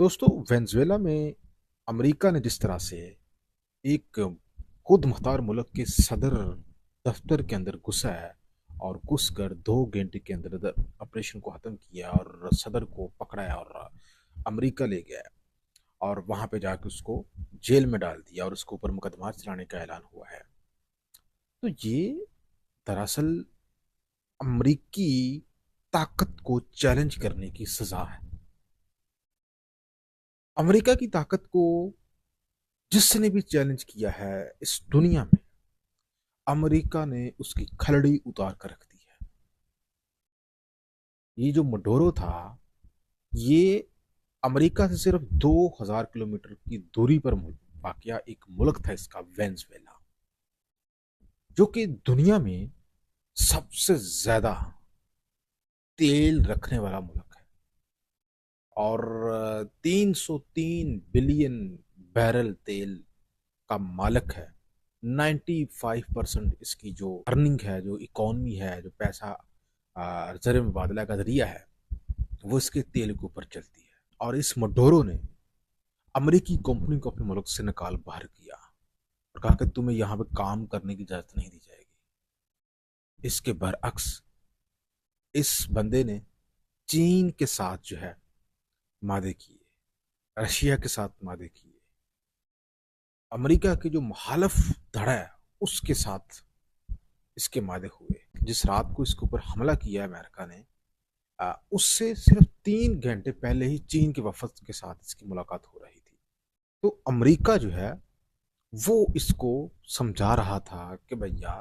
दोस्तों, वेनेजुएला में अमेरिका ने जिस तरह से एक खुद मुख्तार मुल्क के सदर दफ्तर के अंदर घुसा है और घुसकर 2 घंटे के अंदर अंदर ऑपरेशन को खत्म किया और सदर को पकड़ाया और अमेरिका ले गया और वहां पे जाकर उसको जेल में डाल दिया और उसके ऊपर मुकदमा चलाने का ऐलान हुआ है। तो ये दरअसल अमेरिकी ताकत को चैलेंज करने की सजा है। अमेरिका की ताकत को जिसने भी चैलेंज किया है इस दुनिया में, अमेरिका ने उसकी खलड़ी उतार कर रख दी है। ये जो मडोरो था, ये अमेरिका से सिर्फ 2000 किलोमीटर की दूरी पर वाकया एक मुल्क था इसका, वेनेजुएला, जो कि दुनिया में सबसे ज्यादा तेल रखने वाला मुल्क है और 303 बिलियन बैरल तेल का मालिक है। 95% इसकी जो अर्निंग है, जो इकॉनमी है, जो पैसा रिजर्व मुबादला का जरिया है, वो इसके तेल के ऊपर चलती है। और इस मडोरो ने अमेरिकी कंपनी को अपने मुल्क से निकाल बाहर किया और कहा कि तुम्हें यहाँ पे काम करने की इजाजत नहीं दी जाएगी। इसके बरअक्स इस बंदे ने चीन के साथ जो है मादे किए, रशिया के साथ मादे किए, अमेरिका के जो मुखालफ धड़ा है उसके साथ इसके मादे हुए। जिस रात को इसके ऊपर हमला किया अमेरिका ने, उससे सिर्फ 3 घंटे पहले ही चीन के वफद के साथ इसकी मुलाकात हो रही थी। तो अमेरिका जो है वो इसको समझा रहा था कि भैया,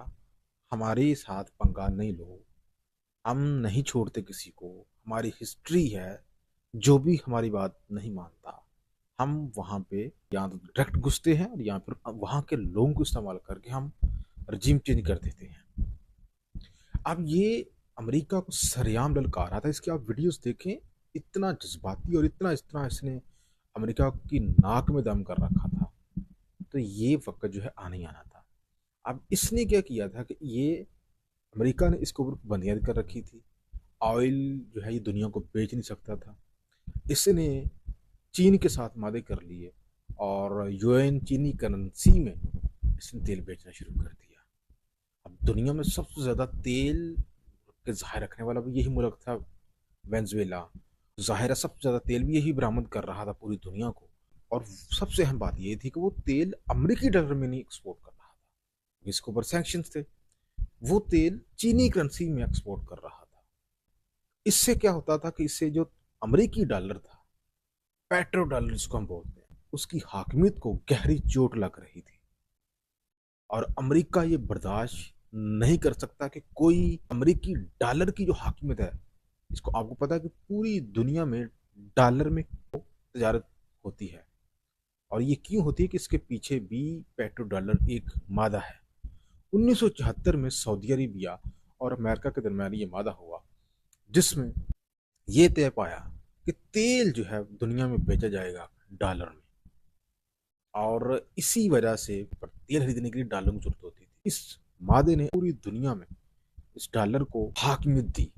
हमारे साथ पंगा नहीं लो, हम नहीं छोड़ते किसी को, हमारी हिस्ट्री है, जो भी हमारी बात नहीं मानता हम वहां पे या तो डायरेक्ट घुसते हैं और या फिर वहां के लोगों को इस्तेमाल करके हम रजीम चेंज कर देते हैं। अब ये अमेरिका को सरेआम ललकार रहा था। इसकी आप वीडियोस देखें, इतना जज्बाती और इतना इतना इसने अमेरिका की नाक में दम कर रखा था। तो ये वक्त जो है आने ही आना था। अब इसने क्या किया था कि ये अमेरिका ने इसके ऊपर पाबंदियां कर रखी थी। ऑयल जो है ये दुनिया को बेच नहीं सकता था। इसने चीन के साथ मादे कर लिए और यूएन चीनी करेंसी में इसने तेल बेचना शुरू कर दिया। अब दुनिया में सबसे ज्यादा तेल के ज़ाहिर रखने वाला भी यही मुल्क था, वेनेजुएला। ज़ाहिर है सबसे ज्यादा तेल भी यही बरामद कर रहा था पूरी दुनिया को। और सबसे अहम बात यह थी कि वो तेल अमरीकी डॉलर में नहीं एक्सपोर्ट कर रहा था, इसके ऊपर सैंक्शंस थे। वो तेल चीनी करेंसी में एक्सपोर्ट कर रहा था। इससे क्या होता था कि इससे जो अमरीकी डॉलर था, पेट्रो डॉलर जिसको हम बोलते हैं, उसकी हाकमियत को गहरी चोट लग रही थी। और अमेरिका ये बर्दाश्त नहीं कर सकता कि कोई अमेरिकी डॉलर की जो हाकमियत है, इसको आपको पता है कि पूरी दुनिया में डॉलर में तजारत होती है। और ये क्यों होती है कि इसके पीछे भी पेट्रो डॉलर एक मादा है। 1974 में सऊदी अरेबिया और अमेरिका के दरमियान ये मादा हुआ, जिसमें ये तय पाया कि तेल जो है दुनिया में बेचा जाएगा डॉलर में। और इसी वजह से तेल खरीदने के लिए डॉलर की जरूरत होती थी। इस मादे ने पूरी दुनिया में इस डॉलर को हाकमियत दी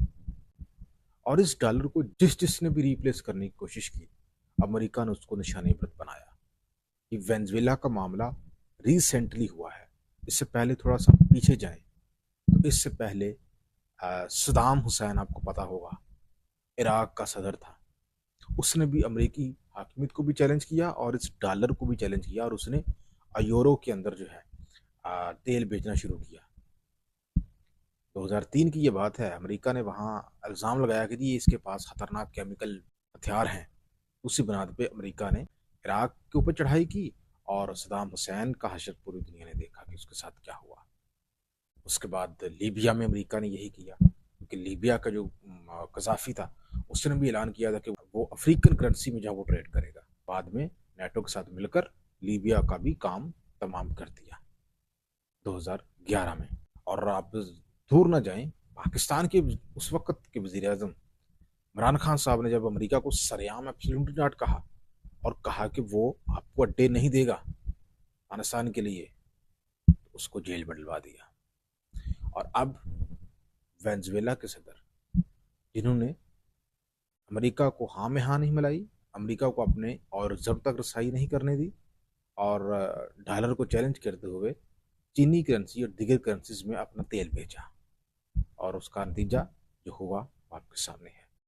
और इस डॉलर को जिस जिसने भी रिप्लेस करने की कोशिश की, अमेरिका ने उसको निशाने पर बनाया। कि वेनेजुएला का मामला रिसेंटली हुआ है। इससे पहले थोड़ा सा पीछे जाए तो इससे पहले सदाम हुसैन, आपको पता होगा, इराक का सदर था। उसने भी अमेरिकी हाकिमियत को भी चैलेंज किया और इस डॉलर को भी चैलेंज किया और उसने यूरो के अंदर जो है तेल बेचना शुरू किया। 2003 की ये बात है। अमेरिका ने वहाँ इल्ज़ाम लगाया कि जी इसके पास खतरनाक केमिकल हथियार हैं। उसी बुनियाद पे अमेरिका ने इराक के ऊपर चढ़ाई की और सदाम हुसैन का हशर पूरी दुनिया ने देखा कि उसके साथ क्या हुआ। उसके बाद लीबिया में अमेरिका ने यही किया, क्योंकि लीबिया का जो कजाफी था, उसने भी ऐलान किया था कि वो अफ्रीकन करेंसी में जहाँ वो ट्रेड करेगा। बाद में नेटो के साथ मिलकर लीबिया का भी काम तमाम कर दिया 2011 में। और आप दूर ना जाएं, पाकिस्तान के उस वक्त के वजीर आजम इमरान खान साहब ने जब अमेरिका को सरेआम एब्सोल्यूट नॉट कहा और कहा कि वो आपको अड्डे नहीं देगा अफगानिस्तान के लिए, तो उसको जेल में डलवा दिया। और अब वेनेजुएला के सदर, जिन्होंने अमेरिका को हाँ में हाँ नहीं मिलाई, अमेरिका को अपने और जब तक रसाई नहीं करने दी, और डॉलर को चैलेंज करते हुए चीनी करेंसी और दीगर करेंसीज में अपना तेल बेचा, और उसका नतीजा जो हुआ वो आपके सामने है।